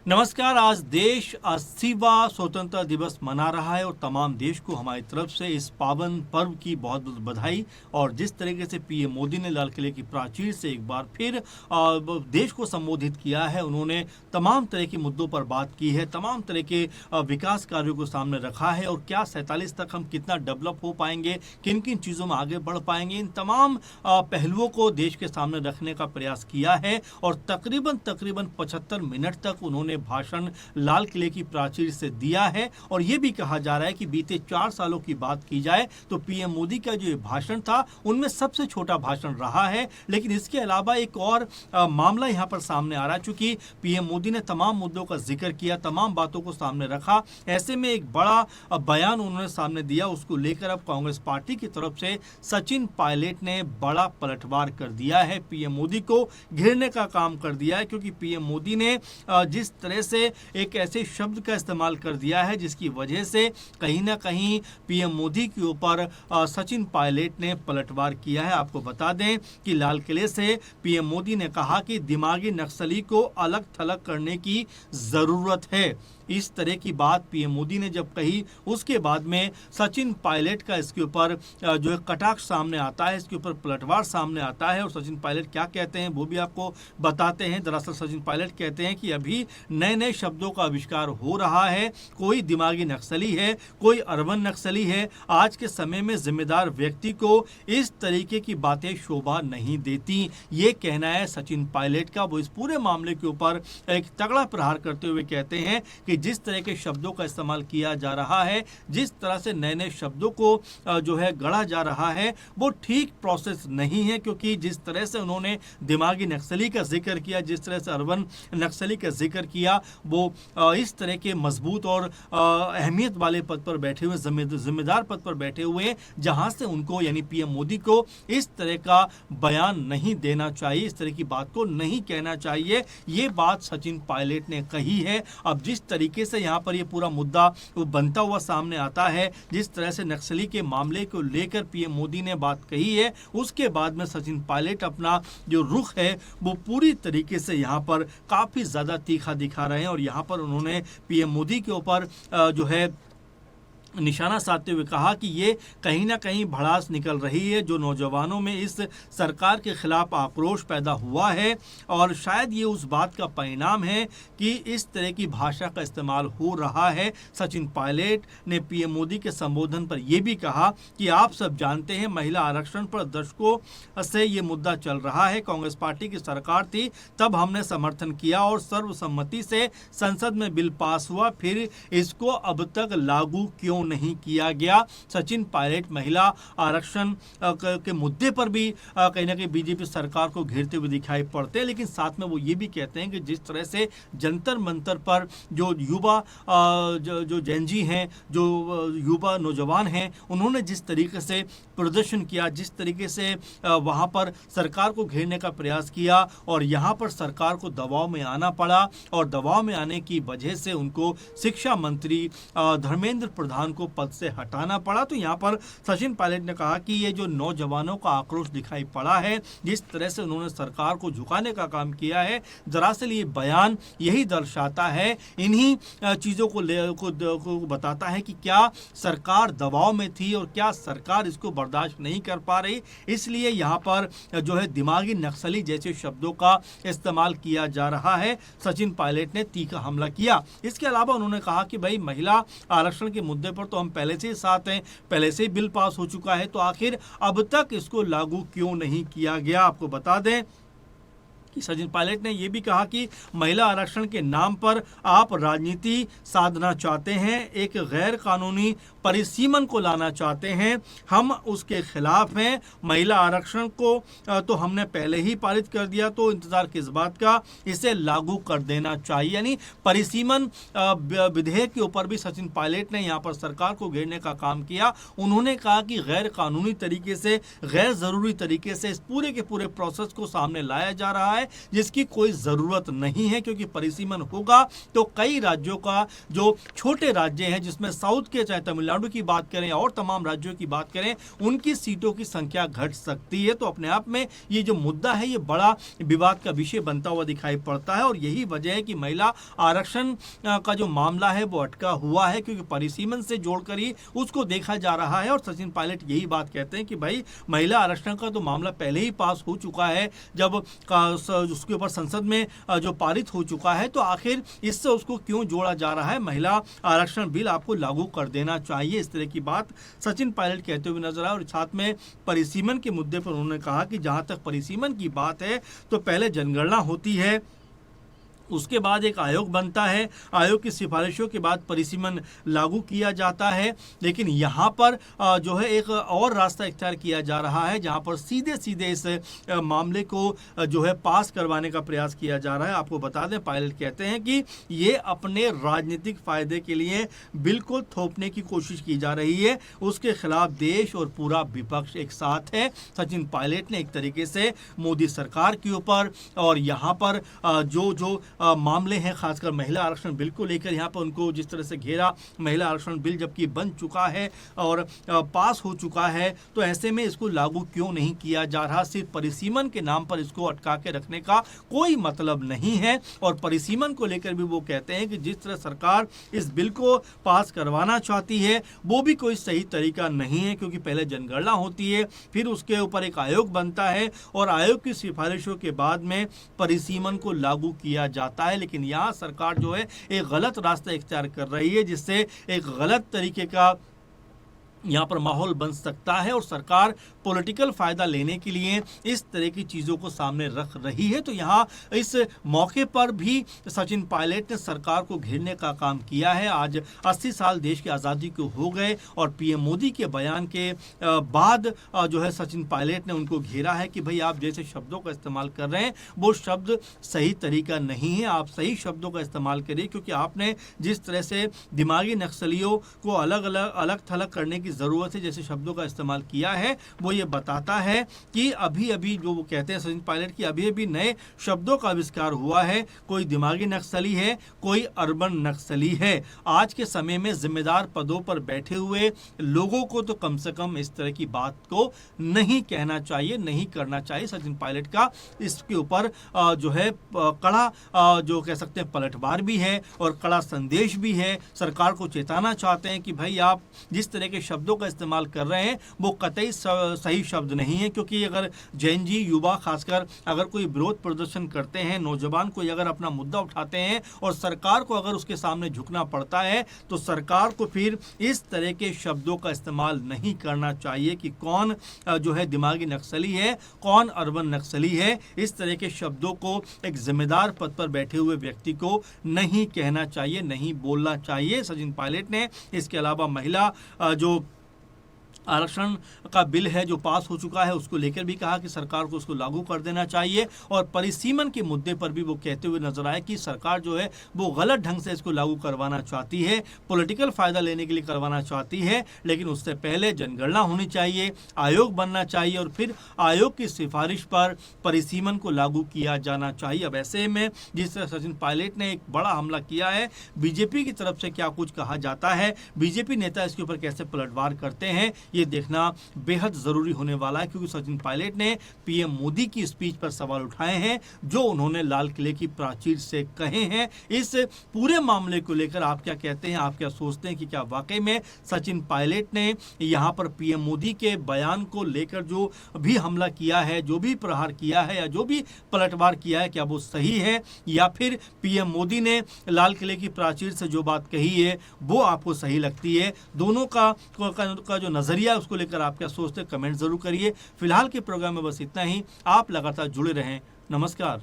नमस्कार। आज देश 80वां स्वतंत्रता दिवस मना रहा है और तमाम देश को हमारी तरफ से इस पावन पर्व की बहुत बहुत बधाई। और जिस तरीके से पीएम मोदी ने लाल किले की प्राचीर से एक बार फिर देश को संबोधित किया है, उन्होंने तमाम तरह के मुद्दों पर बात की है, तमाम तरह के विकास कार्यों को सामने रखा है और क्या 47 तक हम कितना डेवलप हो पाएंगे, किन किन चीज़ों में आगे बढ़ पाएंगे, इन तमाम पहलुओं को देश के सामने रखने का प्रयास किया है। और तकरीबन 75 मिनट तक उन्होंने भाषण लाल किले की प्राचीर से दिया है। और यह भी कहा जा रहा है कि बीते 4 सालों की बात की जाए तो पीएम मोदी का जो भाषण था उनमें सबसे छोटा भाषण रहा है। लेकिन इसके अलावा एक और मामला यहां पर सामने आ रहा है। चूंकि पीएम मोदी ने तमाम मुद्दों का जिक्र किया, तमाम बातों को सामने रखा, ऐसे में एक बड़ा बयान उन्होंने सामने दिया। उसको लेकर अब कांग्रेस पार्टी की तरफ से सचिन पायलट ने बड़ा पलटवार कर दिया है, पीएम मोदी को घेरने का काम कर दिया है। क्योंकि पीएम मोदी ने जिस तरह से एक ऐसे शब्द का इस्तेमाल कर दिया है जिसकी वजह से कहीं ना कहीं पीएम मोदी के ऊपर सचिन पायलट ने पलटवार किया है। आपको बता दें कि लाल किले से पीएम मोदी ने कहा कि दिमागी नक्सली को अलग थलग करने की जरूरत है। इस तरह की बात पीएम मोदी ने जब कही, उसके बाद में सचिन पायलट का इसके ऊपर जो है कटाक्ष सामने आता है, इसके ऊपर पलटवार सामने आता है। और सचिन पायलट क्या कहते हैं वो भी आपको बताते हैं। दरअसल सचिन पायलट कहते हैं कि अभी नए नए शब्दों का आविष्कार हो रहा है। कोई दिमागी नक्सली है, कोई अर्बन नक्सली है। आज के समय में जिम्मेदार व्यक्ति को इस तरीके की बातें शोभा नहीं देती, ये कहना है सचिन पायलट का। वो इस पूरे मामले के ऊपर एक तगड़ा प्रहार करते हुए कहते हैं कि जिस तरह के शब्दों का इस्तेमाल किया जा रहा है, जिस तरह से नए नए शब्दों को जो है गढ़ा जा रहा है, वो ठीक प्रोसेस नहीं है। क्योंकि जिस तरह से उन्होंने दिमागी नक्सली का जिक्र किया, जिस तरह से अर्बन नक्सली का जिक्र किया, वो इस तरह के मजबूत और अहमियत वाले पद पर बैठे हुए, जिम्मेदार पद पर बैठे हुए, जहां से उनको यानी पीएम मोदी को इस तरह का बयान नहीं देना चाहिए, इस तरह की बात को नहीं कहना चाहिए। ये बात सचिन पायलट ने कही है। अब जिस तरीके से यहाँ पर ये पूरा मुद्दा वो बनता हुआ सामने आता है, जिस तरह से नक्सली के मामले को लेकर पीएम मोदी ने बात कही है, उसके बाद में सचिन पायलट अपना जो रुख है वो पूरी तरीके से यहाँ पर काफी ज्यादा तीखा दिखा रहे हैं। और यहाँ पर उन्होंने पीएम मोदी के ऊपर जो है निशाना साधते हुए कहा कि ये कहीं ना कहीं भड़ास निकल रही है, जो नौजवानों में इस सरकार के खिलाफ आक्रोश पैदा हुआ है। और शायद ये उस बात का परिणाम है कि इस तरह की भाषा का इस्तेमाल हो रहा है। सचिन पायलट ने पीएम मोदी के संबोधन पर यह भी कहा कि आप सब जानते हैं महिला आरक्षण पर दशकों से ये मुद्दा चल रहा है। कांग्रेस पार्टी की सरकार थी तब हमने समर्थन किया और सर्वसम्मति से संसद में बिल पास हुआ, फिर इसको अब तक लागू क्यों नहीं किया गया। सचिन पायलट महिला आरक्षण के मुद्दे पर भी कहीं ना कहीं बीजेपी सरकार को घेरते हुए दिखाई पड़ते हैं। लेकिन साथ में वो ये भी कहते हैं कि जिस तरह से जंतर मंतर पर जो युवा जो जेनजी हैं, जो युवा नौजवान हैं, उन्होंने जिस तरीके से प्रदर्शन किया, जिस तरीके से वहां पर सरकार को घेरने का प्रयास किया और यहाँ पर सरकार को दबाव में आना पड़ा। और दबाव में आने की वजह से उनको शिक्षा मंत्री धर्मेंद्र प्रधान को पद से हटाना पड़ा। तो यहाँ पर सचिन पायलट ने कहा कि ये जो नौजवानों का आक्रोश दिखाई पड़ा है, जिस तरह से उन्होंने सरकार को झुकाने का काम किया है, दरअसल ये बयान यही दर्शाता है, इन्हीं चीज़ों को बताता है कि क्या सरकार दबाव में थी और क्या सरकार इसको बर्दाश्त नहीं कर पा रही। इसलिए यहाँ पर जो है दिमागी नक्सली जैसे शब्दों का इस्तेमाल किया जा रहा है। सचिन पायलट ने तीखा हमला किया। इसके अलावा उन्होंने कहा कि भाई महिला आरक्षण के मुद्दे पर तो हम पहले से ही साथ हैं, पहले से ही बिल पास हो चुका है, तो आखिर अब तक इसको लागू क्यों नहीं किया गया। आपको बता दें कि सचिन पायलट ने यह भी कहा कि महिला आरक्षण के नाम पर आप राजनीति साधना चाहते हैं, एक गैर कानूनी परिसीमन को लाना चाहते हैं, हम उसके खिलाफ हैं। महिला आरक्षण को तो हमने पहले ही पारित कर दिया, तो इंतजार किस बात का, इसे लागू कर देना चाहिए। यानी परिसीमन विधेयक के ऊपर भी सचिन पायलट ने यहाँ पर सरकार को घेरने का काम किया। उन्होंने कहा कि गैर कानूनी तरीके से, गैर जरूरी तरीके से इस पूरे के पूरे प्रोसेस को सामने लाया जा रहा है, जिसकी कोई जरूरत नहीं है। क्योंकि परिसीमन होगा तो कई राज्यों का, जो छोटे राज्य हैं जिसमें साउथ के, चाहे तमिलनाडु तमिलनाडु की बात करें और तमाम राज्यों की बात करें, उनकी सीटों की संख्या घट सकती है। तो अपने आप में ये जो मुद्दा है ये बड़ा विवाद का विषय बनता हुआ दिखाई पड़ता है और यही वजह है कि महिला आरक्षण का जो मामला है वो अटका हुआ है, क्योंकि परिसीमन से जोड़कर ही उसको देखा जा रहा है। और सचिन पायलट यही बात कहते हैं कि भाई महिला आरक्षण का तो मामला पहले ही पास हो चुका है, जब उसके ऊपर संसद में जो पारित हो चुका है, तो आखिर इससे उसको क्यों जोड़ा जा रहा है। महिला आरक्षण बिल आपको लागू कर देना चाहिए, इस तरह की बात सचिन पायलट कहते हुए नजर आए। और साथ में परिसीमन के मुद्दे पर उन्होंने कहा कि जहां तक परिसीमन की बात है तो पहले जनगणना होती है, उसके बाद एक आयोग बनता है, आयोग की सिफारिशों के बाद परिसीमन लागू किया जाता है। लेकिन यहाँ पर जो है एक और रास्ता इख्तियार किया जा रहा है, जहाँ पर सीधे सीधे इस मामले को जो है पास करवाने का प्रयास किया जा रहा है। आपको बता दें, पायलट कहते हैं कि ये अपने राजनीतिक फायदे के लिए बिल्कुल थोपने की कोशिश की जा रही है, उसके खिलाफ देश और पूरा विपक्ष एक साथ है। सचिन पायलट ने एक तरीके से मोदी सरकार के ऊपर और यहाँ पर जो मामले हैं, खासकर महिला आरक्षण बिल को लेकर यहाँ पर उनको जिस तरह से घेरा, महिला आरक्षण बिल जबकि बन चुका है और पास हो चुका है, तो ऐसे में इसको लागू क्यों नहीं किया जा रहा। सिर्फ परिसीमन के नाम पर इसको अटका के रखने का कोई मतलब नहीं है। और परिसीमन को लेकर भी वो कहते हैं कि जिस तरह सरकार इस बिल को पास करवाना चाहती है वो भी कोई सही तरीका नहीं है, क्योंकि पहले जनगणना होती है, फिर उसके ऊपर एक आयोग बनता है और आयोग की सिफारिशों के बाद में परिसीमन को लागू किया जाता है। लेकिन यहाँ सरकार जो है एक गलत रास्ता इख्तियार कर रही है, जिससे एक गलत तरीके का यहाँ पर माहौल बन सकता है और सरकार पॉलिटिकल फायदा लेने के लिए इस तरह की चीज़ों को सामने रख रही है। तो यहाँ इस मौके पर भी सचिन पायलट ने सरकार को घेरने का काम किया है। आज 80 साल देश की आज़ादी को हो गए और पीएम मोदी के बयान के बाद जो है सचिन पायलट ने उनको घेरा है कि भाई आप जैसे शब्दों का इस्तेमाल कर रहे हैं वो शब्द सही तरीका नहीं है, आप सही शब्दों का इस्तेमाल करिए, क्योंकि आपने जिस तरह से दिमागी नक्सलियों को अलग थलग करने की ज़रूरत है जैसे शब्दों का इस्तेमाल किया है, वो ये बताता है कि अभी अभी जो वो कहते हैं सचिन पायलट की अभी अभी नए शब्दों का आविष्कार हुआ है। कोई दिमागी नक्सली है, कोई अर्बन नक्सली है। आज के समय में जिम्मेदार पदों पर बैठे हुए लोगों को तो कम से कम इस तरह की बात को नहीं कहना चाहिए, नहीं करना चाहिए। सचिन पायलट का इसके ऊपर जो है कड़ा जो कह सकते हैं पलटवार भी है और कड़ा संदेश भी है। सरकार को चेताना चाहते हैं कि भाई आप जिस तरह के शब्दों का इस्तेमाल कर रहे हैं वो कतई सही शब्द नहीं है, क्योंकि अगर जैन जी युवा खासकर अगर कोई विरोध प्रदर्शन करते हैं, नौजवान कोई अगर अपना मुद्दा उठाते हैं और सरकार को अगर उसके सामने झुकना पड़ता है तो सरकार को फिर इस तरह के शब्दों का इस्तेमाल नहीं करना चाहिए कि कौन जो है दिमागी नक्सली है, कौन अर्बन नक्सली है। इस तरह के शब्दों को एक जिम्मेदार पद पर बैठे हुए व्यक्ति को नहीं कहना चाहिए, नहीं बोलना चाहिए। सचिन पायलट ने इसके अलावा महिला जो आरक्षण का बिल है जो पास हो चुका है उसको लेकर भी कहा कि सरकार को उसको लागू कर देना चाहिए। और परिसीमन के मुद्दे पर भी वो कहते हुए नजर आए कि सरकार जो है वो गलत ढंग से इसको लागू करवाना चाहती है, पॉलिटिकल फायदा लेने के लिए करवाना चाहती है। लेकिन उससे पहले जनगणना होनी चाहिए, आयोग बनना चाहिए और फिर आयोग की सिफारिश पर परिसीमन को लागू किया जाना चाहिए। अब ऐसे में जिस तरह सचिन पायलट ने एक बड़ा हमला किया है, बीजेपी की तरफ से क्या कुछ कहा जाता है, बीजेपी नेता इसके ऊपर कैसे पलटवार करते हैं, ये देखना बेहद जरूरी होने वाला है। क्योंकि सचिन पायलट ने पीएम मोदी की स्पीच पर सवाल उठाए हैं जो उन्होंने लाल किले की प्राचीर से कहे हैं। इस पूरे मामले को लेकर आप क्या कहते हैं, आप क्या सोचते हैं कि क्या वाकई में सचिन पायलट ने यहाँ पर पीएम मोदी के बयान को लेकर जो भी हमला किया है, जो भी प्रहार किया है या जो भी पलटवार किया है, क्या वो सही है, या फिर पीएम मोदी ने लाल किले की प्राचीर से जो बात कही है वो आपको सही लगती है? दोनों का जो नजरिया उसको लेकर आप क्या सोचते हैं, कमेंट जरूर करिए। फिलहाल के प्रोग्राम में बस इतना ही। आप लगातार जुड़े रहें। नमस्कार।